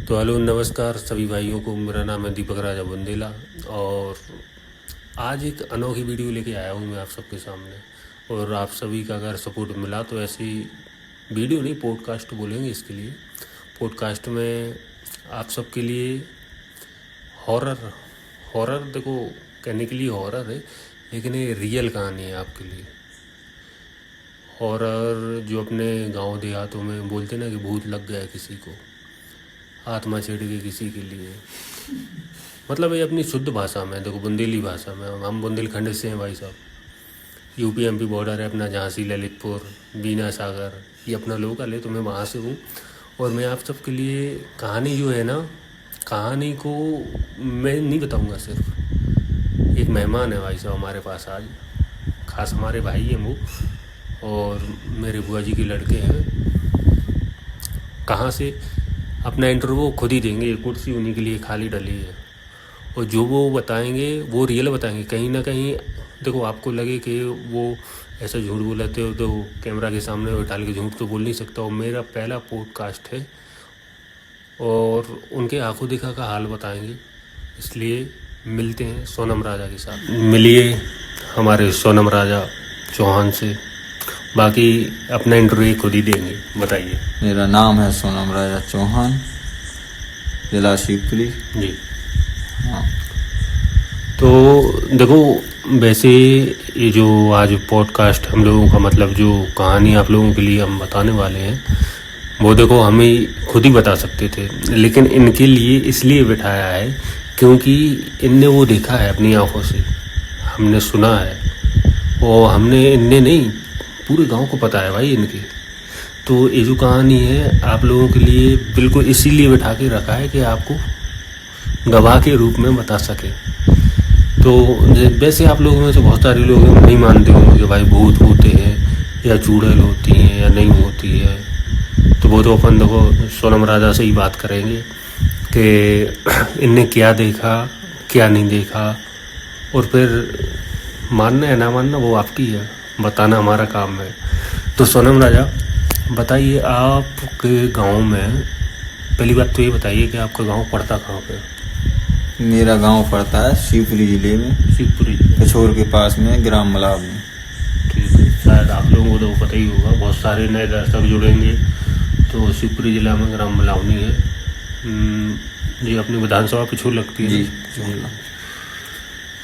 तो हेलो नमस्कार सभी भाइयों को। मेरा नाम है दीपक राजा बुंदेला और आज एक अनोखी वीडियो लेके आया हूँ मैं आप सबके सामने। और आप सभी का अगर सपोर्ट मिला तो ऐसी वीडियो नहीं, पॉडकास्ट बोलेंगे इसके लिए। पॉडकास्ट में आप सबके लिए हॉरर देखो, कहने के लिए हॉरर है लेकिन ये रियल कहानी है आपके लिए। हॉरर जो अपने गांव देहातों में बोलते ना कि भूत लग गया किसी को, आत्मा छेड़ गई किसी के लिए, मतलब ये अपनी शुद्ध भाषा में देखो, बुंदेली भाषा में। हम बुंदेलखंड से हैं भाई साहब। यूपी एमपी बॉर्डर है अपना, झांसी ललितपुर बीना सागर, ये अपना लोकल है। तो मैं वहाँ से हूँ और मैं आप सबके लिए कहानी जो है ना, कहानी को मैं नहीं बताऊँगा। सिर्फ एक मेहमान है भाई साहब हमारे पास आज, खास हमारे भाई हैं वो और मेरे बुआ जी के लड़के हैं। कहाँ से अपना इंटरव्यू खुद ही देंगे, कुर्सी उन्हीं के लिए खाली डली है और जो वो बताएंगे वो रियल बताएंगे। कहीं ना कहीं देखो आपको लगे कि वो ऐसा झूठ बोलते हो तो कैमरा के सामने डाल के झूठ तो बोल नहीं सकता। और मेरा पहला पॉडकास्ट है और उनके आंखों देखा का हाल बताएंगे। इसलिए मिलते हैं सोनम राजा के साथ। मिलिए हमारे सोनम राजा चौहान से, बाकी अपना इंटरव्यू खुद ही देंगे। बताइए। मेरा नाम है सोनम राजा चौहान, जिला शिवपुरी जी। हाँ। तो देखो, वैसे ये जो आज पॉडकास्ट हम लोगों का, मतलब जो कहानी आप लोगों के लिए हम बताने वाले हैं, वो देखो हम ही खुद ही बता सकते थे, लेकिन इनके लिए इसलिए बिठाया है क्योंकि इनने वो देखा है अपनी आंखों से, हमने सुना है और इनने नहीं, पूरे गांव को पता है भाई इनके। तो ये जो कहानी है आप लोगों के लिए बिल्कुल इसीलिए बिठा के रखा है कि आपको गवाह के रूप में बता सके। तो वैसे आप लोगों में से बहुत सारे लोग नहीं मानते होंगे कि भाई भूत होते हैं या चुड़ैल होती हैं या नहीं होती है। तो वो तो अपन देखो सोनम राजा से ही बात करेंगे कि इनने क्या देखा क्या नहीं देखा, और फिर मानना है ना मानना वो आपकी है, बताना हमारा काम है। तो सोनम राजा बताइए, आपके गांव में पहली बात तो ये बताइए कि आपका गांव पड़ता कहाँ पे? मेरा गांव पड़ता है शिवपुरी जिले में, शिवपुरी कछोर के पास में, ग्राम मलाव में। ठीक है, शायद आप लोगों को तो पता ही होगा, बहुत सारे नए दर्शक जुड़ेंगे। तो शिवपुरी जिला में ग्राम मलावनी है जी, अपनी विधानसभा पिछोर लगती है जी।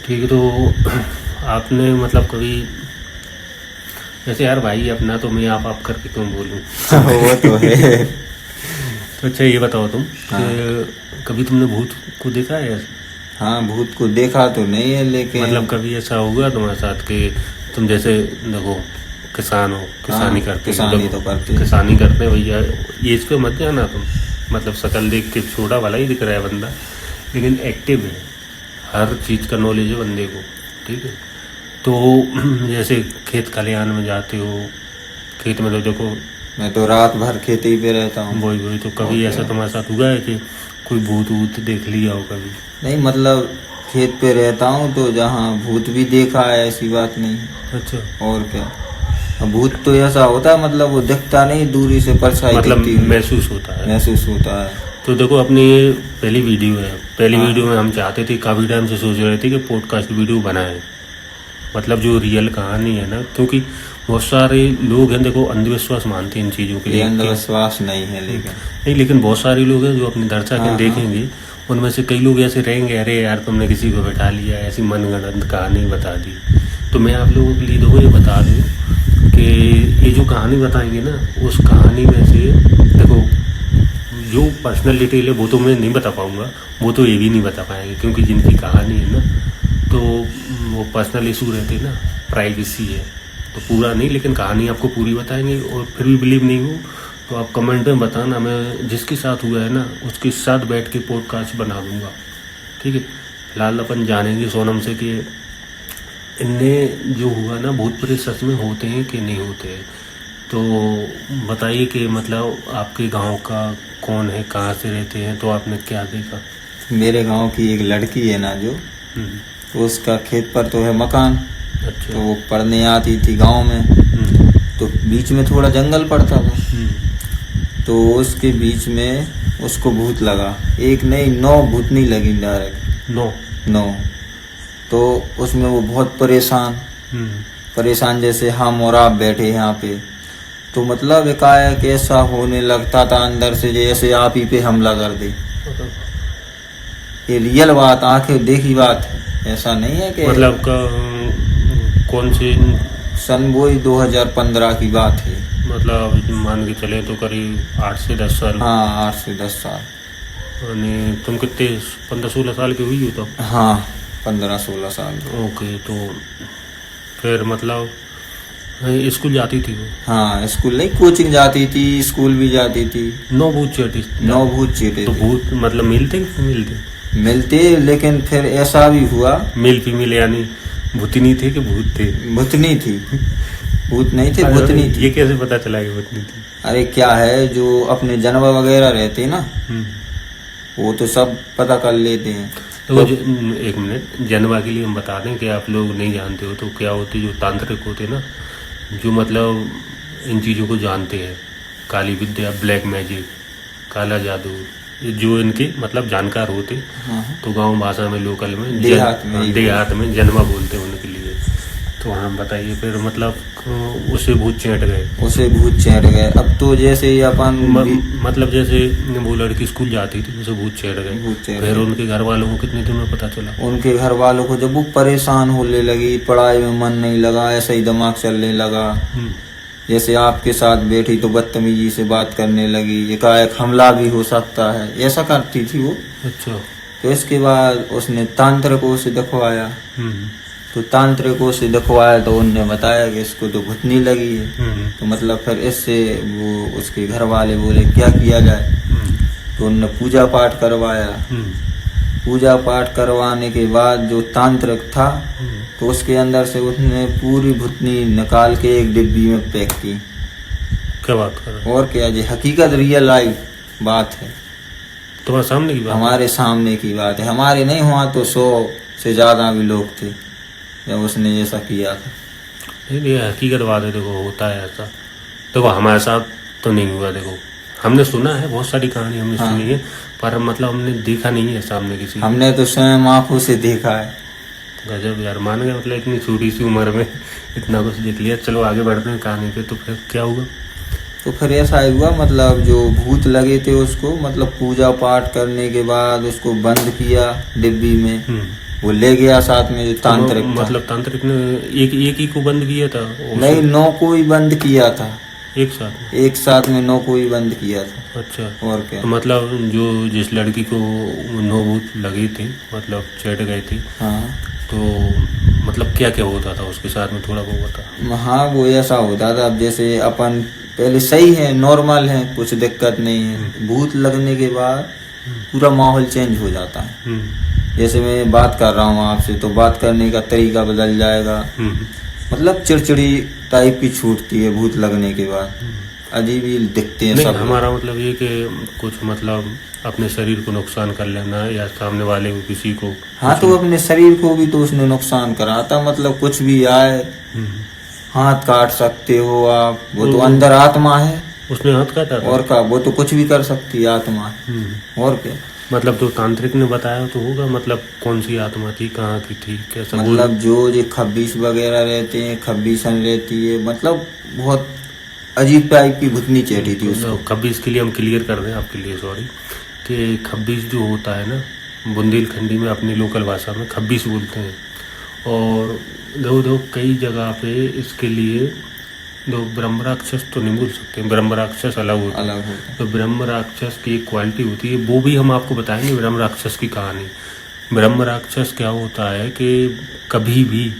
ठीक है। तो आपने मतलब कभी, वैसे यार भाई अपना तो मैं आप करके क्यों बोलूँ वो तो है। तो अच्छा ये बताओ तुम कि कभी तुमने भूत को देखा है? हाँ, भूत को देखा तो नहीं है, लेकिन मतलब कभी ऐसा होगा तुम्हारे साथ कि तुम जैसे देखो किसान हो, किसानी करते किसानी तो करते किसानी करते हैं भैया, ये इस पे मत जाना तुम। मतलब शकल देख के छोटा वाला ही दिख रहा है बंदा, लेकिन एक्टिव है, हर चीज़ का नॉलेज है बंदे को। ठीक है। तो जैसे खेत खलिहान में जाते हो, खेत में तो देखो, मैं तो रात भर खेती पे रहता हूँ। वही तो कभी ऐसा तुम्हारे साथ हुआ है कि कोई भूत वूत देख लिया हो कभी? नहीं, मतलब खेत पे रहता हूँ तो जहाँ भूत भी देखा है ऐसी बात नहीं है। अच्छा। और क्या, भूत तो ऐसा होता है, मतलब वो दिखता नहीं, दूरी से परछाई मतलब दिखती है, महसूस होता है। तो देखो अपनी ये पहली वीडियो है। पहली वीडियो में हम चाहते थे, काफ़ी टाइम से सोच रहे थे कि पॉडकास्ट वीडियो बनाएं, मतलब जो रियल कहानी है ना, क्योंकि बहुत सारे लोग हैं देखो अंधविश्वास मानते हैं इन चीज़ों के लिए। अंधविश्वास नहीं है, लेकिन बहुत सारे लोग हैं जो अपने दर्शक देखेंगे, उनमें से कई लोग ऐसे रहेंगे, अरे यार तुमने किसी को बैठा लिया, ऐसी मनगढ़ंत कहानी बता दी। तो मैं आप लोगों के लिए देखो ये बता दूँ कि ये जो कहानी बताएंगे ना, उस कहानी में से देखो जो पर्सनल डिटेल है वो तो मैं नहीं बता पाऊँगा, वो तो ये भी नहीं बता पाएंगे, क्योंकि जिनकी कहानी है ना तो वो पर्सनल इशू रहते हैं ना, प्राइवेसी है, तो पूरा नहीं, लेकिन कहानी आपको पूरी बताएंगे। और फिर भी बिलीव नहीं हो तो आप कमेंट में बताना, मैं जिसके साथ हुआ है ना उसके साथ बैठ के पॉडकास्ट बना दूँगा। ठीक है। फिलहाल अपन जानेंगे सोनम से कि इनने जो हुआ ना भूत प्रेत सच में होते हैं कि नहीं होते हैं। तो बताइए कि मतलब आपके गांव का कौन है, कहाँ से रहते हैं, तो आपने क्या देखा? मेरे गांव की एक लड़की है ना जो, तो उसका खेत पर तो है मकान। अच्छा। तो वो पढ़ने आती थी गांव में, तो बीच में थोड़ा जंगल पड़ता था, तो उसके बीच में उसको भूत लगा, एक नहीं 9 भूतनी लगी डायरेक्ट, 9। तो उसमें वो बहुत परेशान जैसे हम और आप बैठे यहाँ पे, तो मतलब एकाएक ऐसा होने लगता था अंदर से जैसे आप ही पे हमला कर दे। ये रियल बात, आंखें देखी बात है, ऐसा नहीं है कि मतलब कौन सी सन वही 2015 की बात है। मतलब मान के चले तो करीब 8 से 10 साल। हाँ 8 से 10 साल। और तुम कितने 15-16 साल की हुई हो तब? हाँ 15-16 साल। ओके, तो फिर मतलब स्कूल जाती थी वो? हाँ स्कूल नहीं, कोचिंग जाती थी, स्कूल भी जाती थी। 9 भूत चेटे? 9 भूत चेटे तो थे। भूत मतलब मिलते कि फीमेल थे? मिलते, लेकिन फिर ऐसा भी हुआ, मेल फीमेल यानी भूतनी थे कि भूत थे? भूतनी थी, भूत नहीं थे, भूतनी थी। ये कैसे पता चला कि भूतनी थी? अरे क्या है, जो अपने जानवर वगैरह रहते ना, वो तो सब पता कर लेते हैं। तो एक मिनट, जनवा के लिए हम बता दें कि आप लोग नहीं जानते हो तो क्या होते जो तांत्रिक होते ना, जो मतलब इन चीज़ों को जानते हैं, काली विद्या, ब्लैक मैजिक, काला जादू, जो इनके मतलब जानकार होते, तो गांव भाषा में, लोकल में, देहात में जनवा बोलते हैं उनके लिए। तो हम बताइए फिर मतलब उसे भूत चेंट गए? उसे भूत चेंट गए। अब तो जैसे ही अपन मतलब जैसे वो लड़की स्कूल जाती थी उसे भूत चेंट गए, फिर उनके घर वालों को कितने दिन में पता चला? उनके घर वालों को जब वो परेशान होने लगी, पढ़ाई में मन नहीं लगा, ऐसा ही दिमाग चलने लगा, जैसे आपके साथ बैठी तो बदतमीजी से बात करने लगी, एकाएक हमला भी हो सकता है, ऐसा करती थी वो। अच्छा। तो इसके बाद उसने तांत्रिकों से दिखवाया, तो तांत्रिकों से दिखवाया तो उनने बताया कि इसको तो भूतनी लगी है। तो मतलब फिर इससे वो उसके घर वाले बोले क्या किया जाए, तो उनने पूजा पाठ करवाया। पूजा पाठ करवाने के बाद जो तांत्रिक था, तो उसके अंदर से उसने पूरी भूतनी निकाल के एक डिब्बी में पैक की। क्या बात कर रहे हो? और क्या, ये हकीकत रियल लाइफ बात है, तुम्हारे सामने की बात? हमारे सामने की बात है, हमारे नहीं हुआ तो 100 से ज्यादा भी लोग थे जब उसने ऐसा किया था। नहीं, हकीकत बात है, देखो होता है ऐसा। देखो हमारे साथ तो नहीं हुआ, देखो हमने सुना है, बहुत सारी कहानी हमने सुनी है, पर मतलब हमने देखा नहीं है सामने किसी। हमने तो स्वयं आंखों से देखा है। गजब यार, मान गए, मतलब इतनी छोटी सी उम्र में इतना कुछ देख लिया। चलो आगे बढ़ते हैं कहानी पे। तो फिर क्या हुआ? तो फिर ऐसा हुआ, मतलब जो भूत लगे थे उसको, मतलब पूजा पाठ करने के बाद उसको बंद किया डिब्बी में, वो ले गया साथ में जो तांत्रिक था। मतलब तांत्रिक ने एक ही को बंद किया था? नहीं, 9 को ही बंद किया था, एक साथ में 9 को ही बंद किया था। अच्छा। और क्या, तो मतलब जो जिस लड़की को 9 भूत लगे थे, मतलब चढ़ गए थे, हाँ, तो मतलब क्या क्या होता था उसके साथ में, थोड़ा बहुत बता। हाँ वो ऐसा होता था, अब जैसे अपन पहले सही है, नॉर्मल है, कुछ दिक्कत नहीं है, भूत लगने के बाद पूरा माहौल चेंज हो जाता है। जैसे मैं बात कर रहा हूँ आपसे, तो बात करने का तरीका बदल जाएगा, मतलब चिड़चिड़ी टाइप की छूटती है भूत लगने के बाद, अजीब ही दिखते हैं सब। हमारा मतलब ये कि कुछ मतलब अपने शरीर को नुकसान कर लेना या सामने वाले को, किसी को। हाँ, तो अपने शरीर को भी तो उसने नुकसान करा था, मतलब कुछ भी आए, हाथ काट सकते हो आप, वो तो अंदर आत्मा है। उसने हाथ काटा था? और क्या, वो तो कुछ भी कर सकती है आत्मा। और क्या, मतलब तो तांत्रिक ने बताया तो होगा, मतलब कौन सी आत्मा थी, कहाँ की थी, कैसा? मतलब जो ये खब्बीस वगैरह रहते हैं, खब्बीसन रहती है, मतलब बहुत अजीब टाइप की भूतनी चढ़ी थी उसको। खब्बीस के लिए हम क्लियर कर दें आपके लिए, सॉरी, कि खब्बीस जो होता है ना, बुंदेलखंडी में अपनी लोकल भाषा में खब्बीस बोलते हैं। और दो कई जगह पे इसके लिए ब्रह्म राक्षस तो नहीं बोल सकते, ब्रह्म राक्षस अलग होता है। तो ब्रह्म राक्षस की एक क्वालिटी होती है, वो भी हम आपको बताएंगे ब्रह्म राक्षस की कहानी। ब्रह्म राक्षस क्या होता है कि कभी भी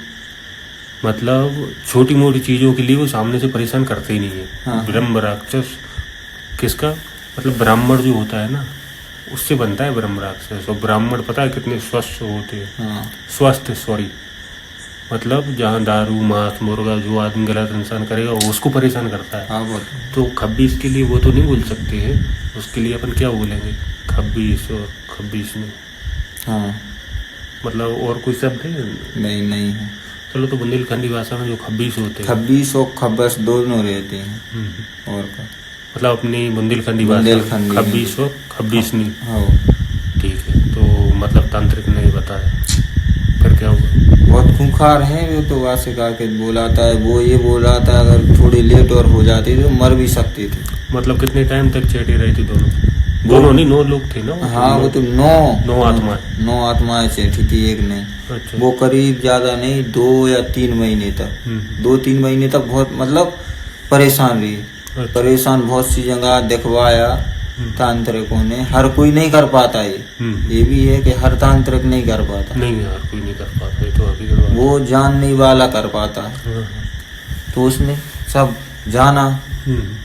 मतलब छोटी मोटी चीज़ों के लिए वो सामने से परेशान करते ही नहीं है। हाँ। ब्रह्म राक्षस किसका मतलब, ब्राह्मण जो होता है ना, उससे बनता है ब्रह्म राक्षस। और ब्राह्मण पता है कितने स्वस्थ होते हैं? हाँ। स्वस्थ, सॉरी, मतलब जहाँ दारू, मांस, मुर्गा जो आदमी गलत इंसान करेगा वो उसको परेशान करता है। हाँ, तो खब्बीस के लिए वो तो नहीं बोल सकते हैं, उसके लिए अपन क्या बोलेंगे? खब्बीस और खब्बीस में। हाँ, मतलब और कोई शब्द है? नहीं है। चलो, तो बुंदेलखंडी भाषा में जो खब्बीस होते हैं, खब्बीस और खब्बस दोनों रहते हैं। और क्या, मतलब अपनी बुंदेलखंडी भाषा बुंदेलखंडी में। खब्बीस और खब्बीसनी। हाँ ठीक है, तो मतलब तांत्रिक ने बताया, फिर क्या हुआ? बहुत खूंखार है वो तो, वहाँ से के बोला था, वो ये बोल रहा था अगर थोड़ी लेट और हो जाती तो मर भी सकती थी। मतलब कितने टाइम तक चेटी रही थी दोनों नहीं 9 लोग थे ना? हाँ वो तो 9 आत्माएं। 9 आत्माएं चेठी थी, एक नहीं। अच्छा। वो करीब ज्यादा नहीं 2 या 3 महीने तक, 2-3 महीने तक बहुत मतलब परेशान रही। अच्छा। परेशान बहुत सी जगह दिखवाया तांत्रिकों ने, हर कोई नहीं कर पाता ये भी है कि हर तांत्रिक नहीं कर पाता। नहीं यार, कोई नहीं कर पाता, ये तो हकीकत बात है। वो जानने वाला कर पाता है। हाँ, तो उसने सब जाना,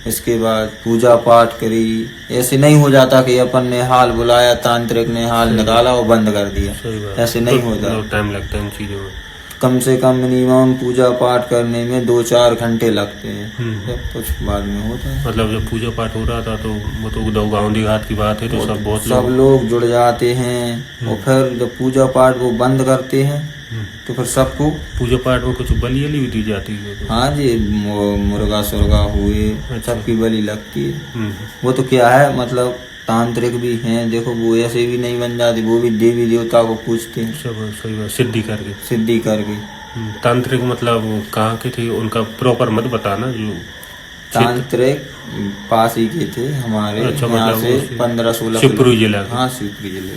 इसके बाद पूजा पाठ करी। ऐसे नहीं हो जाता कि अपन ने हाल बुलाया, तांत्रिक ने हाल निकाला और बंद कर दिया, सही बात। ऐसे नहीं तो होता। टाइम लगता है इन चीजों में। कम से कम मिनिमम पूजा पाठ करने में 2-4 घंटे लगते हैं, सब कुछ बाद में होता है। मतलब जब पूजा पाठ हो रहा था तो वो तो गाँव देहात की बात है, तो सब लोग जुड़ जाते हैं। और फिर जब पूजा पाठ वो बंद करते हैं तो फिर सबको पूजा पाठ में कुछ बलि भी दी जाती है तो। हाँ जी, मुर्गा सुर्गा हुए, अच्छा। सबकी बलि लगती है। वो तो क्या है मतलब तांत्रिक भी हैं, देखो वो ऐसे भी नहीं बन जाती, वो भी देवी देवता को पूछते हैं। सब सही बात, सिद्धि करके। तांत्रिक मतलब कहाँ के थे, उनका प्रॉपर मत बताना। जो तांत्रिक पास ही के थे हमारे। अच्छा, यहाँ मतलब से 15-16 शिवपुरी जिला। हाँ शिवपुरी जिले।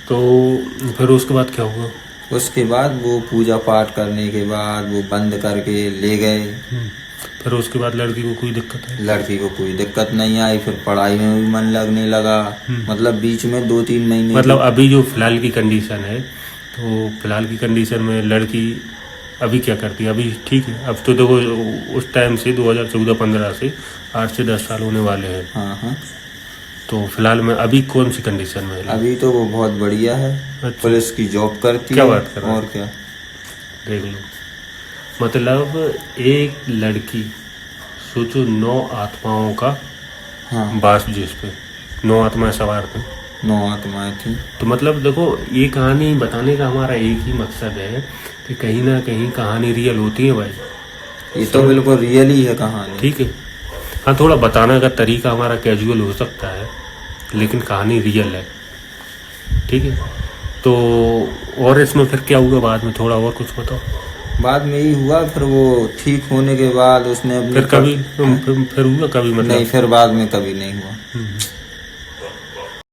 तो फिर उसके बाद क्या हुआ? उसके बाद वो पूजा पाठ करने के बाद वो बंद करके ले गए। फिर उसके बाद लड़की को कोई दिक्कत है? लड़की को कोई दिक्कत नहीं आई, फिर पढ़ाई में भी मन लगने लगा। मतलब बीच में 2-3 महीने, मतलब अभी जो फिलहाल की कंडीशन है, तो फिलहाल की कंडीशन में लड़की अभी क्या करती है? अभी ठीक है? अब तो देखो उस टाइम से 2014-15 से 8 से 10 साल होने वाले हैं। हाँ। तो फिलहाल में अभी कौन सी कंडीशन में है? अभी तो वो बहुत बढ़िया है। अच्छा। पुलिस की जॉब करती क्या है। बात कर रहे हैं? और क्या, देख लो, मतलब एक लड़की, सोचो 9 आत्माओं का हाँ वास जिस पे 9 आत्माएं सवार थे। 9 आत्माएं थी। तो मतलब देखो, ये कहानी बताने का हमारा एक ही मकसद है कि कहीं ना कहीं कहानी रियल होती है भाई। ये तो बिल्कुल रियल ही है कहानी। ठीक है, हाँ थोड़ा बताने का तरीका हमारा कैजुअल हो सकता है, लेकिन कहानी रियल है। ठीक है, तो और इसमें फिर क्या हुआ बाद में, थोड़ा और कुछ बताओ। बाद में ही हुआ, फिर वो ठीक होने के बाद उसने अपने फिर कभी फिर हुआ कभी मतलब? नहीं, फिर बाद में कभी नहीं हुआ।